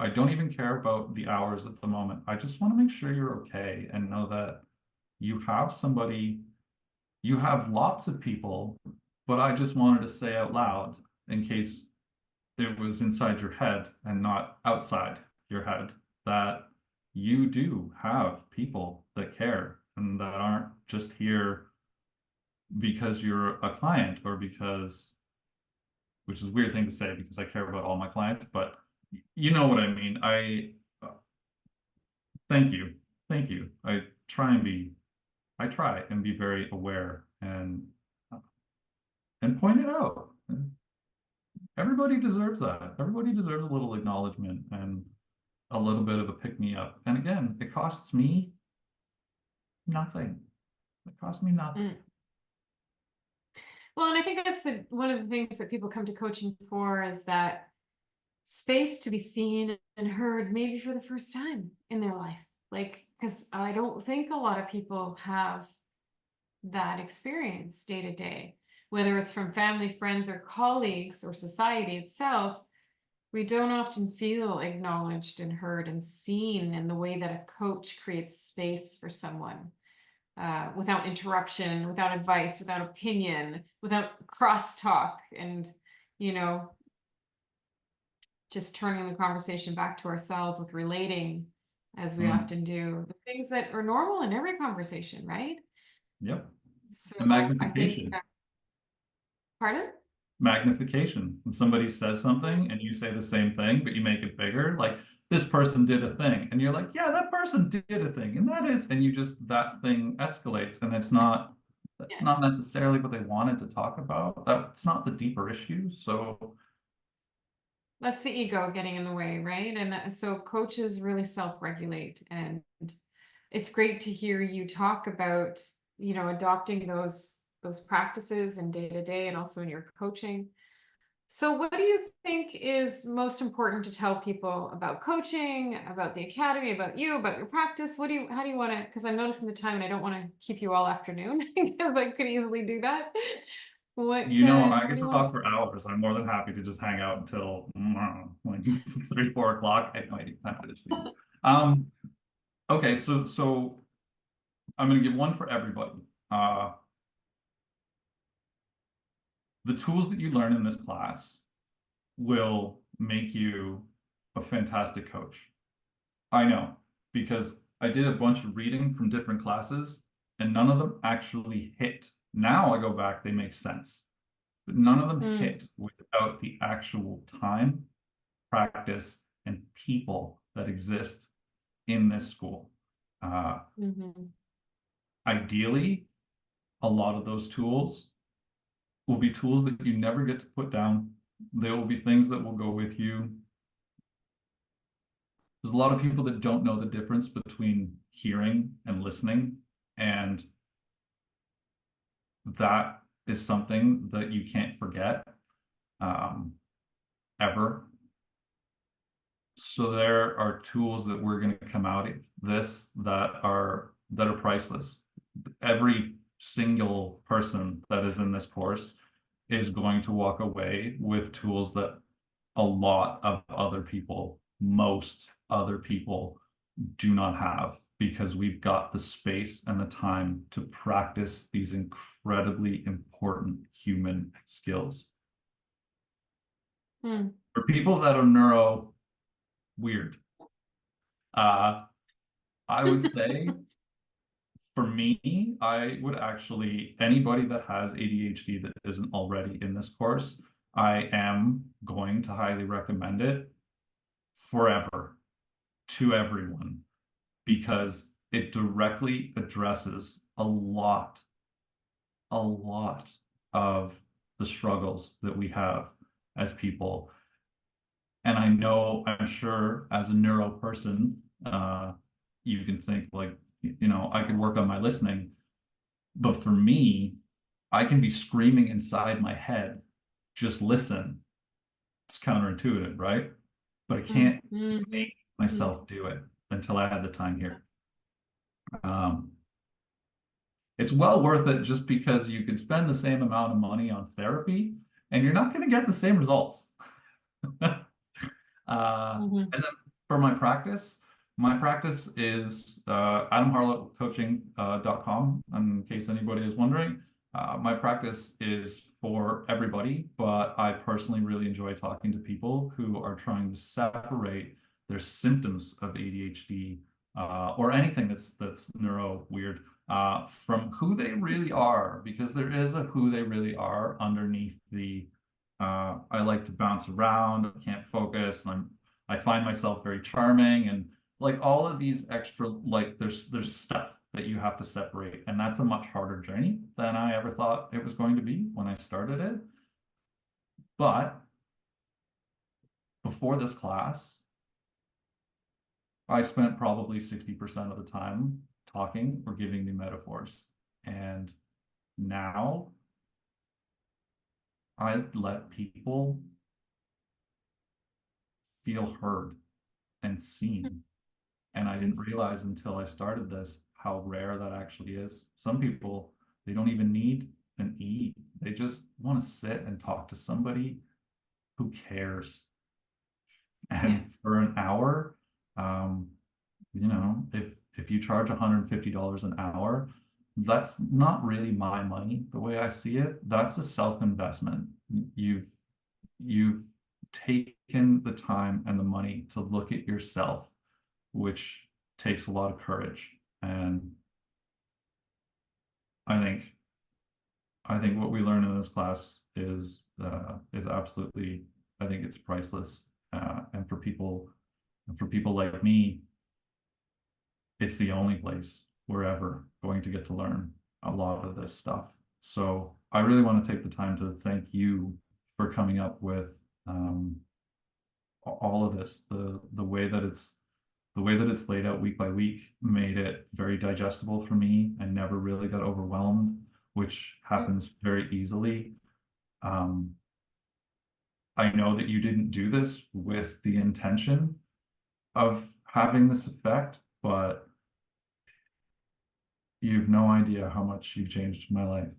I don't even care about the hours at the moment. I just want to make sure you're okay and know that you have somebody, you have lots of people, but I just wanted to say out loud in case it was inside your head and not outside your head that you do have people that care and that aren't just here because you're a client or because, which is a weird thing to say because I care about all my clients, but you know what I mean. Thank you. Thank you. I try and be very aware and point it out. Everybody deserves that. Everybody deserves a little acknowledgement and a little bit of a pick me up. And again, it costs me nothing. It costs me nothing. Mm. Well, and I think that's one of the things that people come to coaching for is that space to be seen and heard maybe for the first time in their life. Like, because I don't think a lot of people have that experience day to day, whether it's from family, friends, or colleagues or society itself. We don't often feel acknowledged and heard and seen in the way that a coach creates space for someone, without interruption, without advice, without opinion, without crosstalk, and, you know, just turning the conversation back to ourselves with relating as we Mm, often do the things that are normal in every conversation, right? yep. The So I think, magnification. pardon? Magnification. When somebody says something and you say the same thing, but you make it bigger, like this person did a thing, and you're like, yeah, that person did a thing, and that is, and you just that thing escalates, and that's Yeah. not necessarily what they wanted to talk about. That's not the deeper issue. So That's the ego getting in the way, right? And so coaches really self-regulate, and it's great to hear you talk about, adopting those practices in day to day and also in your coaching. So what do you think is most important to tell people about coaching, about the academy, about you, about your practice? How do you want to, because I'm noticing the time and I don't want to keep you all afternoon because I could easily do that. I What get do you to want to talk for hours. I'm more than happy to just hang out until like 3, 4 o'clock. I might just leave. Um, okay, so I'm gonna give one for everybody. Uh, the tools that you learn in this class will make you a fantastic coach. I know, because I did a bunch of reading from different classes and none of them actually hit. Now I go back, they make sense, but none of them Mm, hit without the actual time, practice, and people that exist in this school. Uh, mhm. Ideally, a lot of those tools will be tools that you never get to put down. They will be things that will go with you. There's a lot of people that don't know the difference between hearing and listening, and that is something that you can't forget um, ever. So there are tools that we're going to come out of this that are priceless. Every single person that is in this course is going to walk away with tools that a lot of other people, most other people, do not have, because we've got the space and the time to practice these incredibly important human skills. Mm. For people that are neuro weird, uh, I would say for me, I would actually, anybody that has ADHD that isn't already in this course, I am going to highly recommend it forever to everyone, because it directly addresses a lot of the struggles that we have as people. And I know, I'm sure as a neuro person, you can think like, I could work on my listening. But for me, I can be screaming inside my head, just listen. It's counterintuitive, right? But I Mm, can't mhm, make mhm. myself do it until I had the time here. Um, it's well worth it, just because you could spend the same amount of money on therapy and you're not going to get the same results. Mhm. And then for my practice is adamharlowcoaching.com. In case anybody is wondering, my practice is for everybody, but I personally really enjoy talking to people who are trying to separate their symptoms of ADHD or anything that's neuro weird from who they really are, because there is a who they really are underneath the I like to bounce around, I can't focus, and I find myself very charming, and like all of these extra, like there's stuff that you have to separate, and that's a much harder journey than I ever thought it was going to be when I started it. But before this class, I spent probably 60% of the time talking or giving the metaphors. And now I let people feel heard and seen. And I didn't Mm. realize until I started this how rare that actually is. Some people, they don't even need an E. They just want to sit and talk to somebody who cares. Yeah. And for an hour, um, if you charge $150 an hour, that's not really my money the way I see it. That's a self-investment. You've you've taken the time and the money to look at yourself, which takes a lot of courage. And I think I think what we learn in this class is absolutely, I think it's priceless. And for people like me, it's the only place we're ever going to get to learn a lot of this stuff. So I really want to take the time to thank you for coming up with um, all of this. The way that it's laid out week by week made it very digestible for me. I never really got overwhelmed, which Mm. happens very easily. Um, I know that you didn't do this with the intention of having this effect, but you've no idea how much you've changed my life.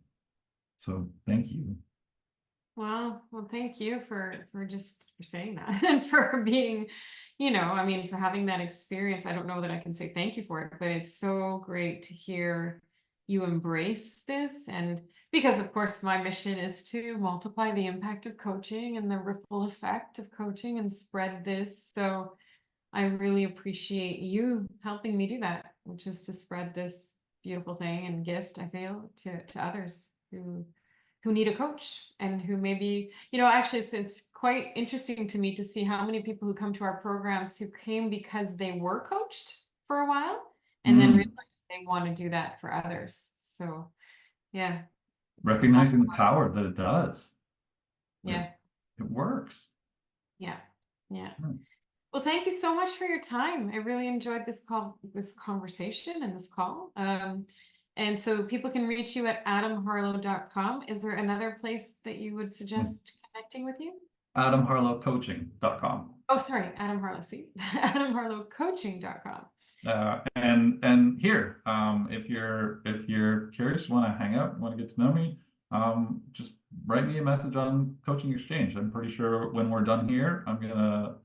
So thank you. Wow. Well, thank you for just for saying that and for being, I mean, for having that experience. I don't know that I can say thank you for it, but it's so great to hear you embrace this. And Because of course my mission is to multiply the impact of coaching and the ripple effect of coaching and spread this. So I really appreciate you helping me do that, which is to spread this beautiful thing and gift, I feel, to others who need a coach and who maybe, actually it's quite interesting to me to see how many people who come to our programs who came because they were coached for a while and then Mm. realized they want to do that for others. So yeah, it's the Recognizing the multiplier. power that it does. It, Yeah, it works. yeah, yeah. Hmm. Well, thank you so much for your time. I really enjoyed this conversation and this call. And so people can reach you at adamharlow.com. Is there another place that you would suggest connecting with you? AdamHarlowCoaching.com. Oh, sorry, Adam Harlow. See, adamharlowcoaching.com. And here, if you're curious, want to hang out, want to get to know me, just write me a message on Coaching Exchange. I'm pretty sure when we're done here, I'm gonna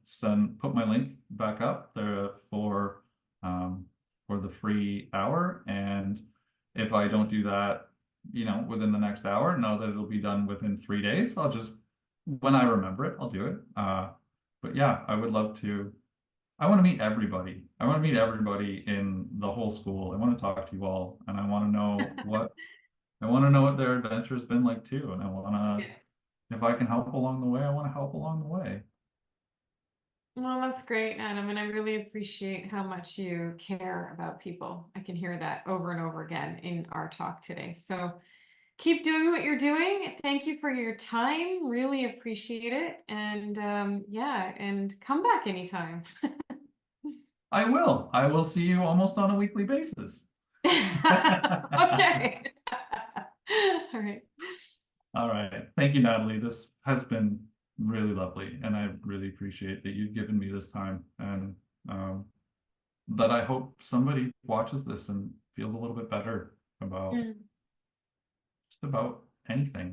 put my link back up there for the free hour. And if I don't do that, within the next hour, know that it'll be done within 3 days. When I remember it, I'll do it. But yeah, I would love to. I want to meet everybody. I want to meet everybody in the whole school. I want to talk to you all, and I want to know what their adventure has been like too. And I want Yeah. to, if I can help along the way, I want to help along the way. Well, that's great, Adam, and I really appreciate how much you care about people. I can hear that over and over again in our talk today. So keep doing what you're doing. Thank you for your time. Really appreciate it. And yeah, and come back anytime. I will. I will see you almost on a weekly basis. Okay. All right. All right. Thank you, Natalie. This has been really lovely, and I really appreciate that you've given me this time, and that I hope somebody watches this and feels a little bit better about Mm. just about anything.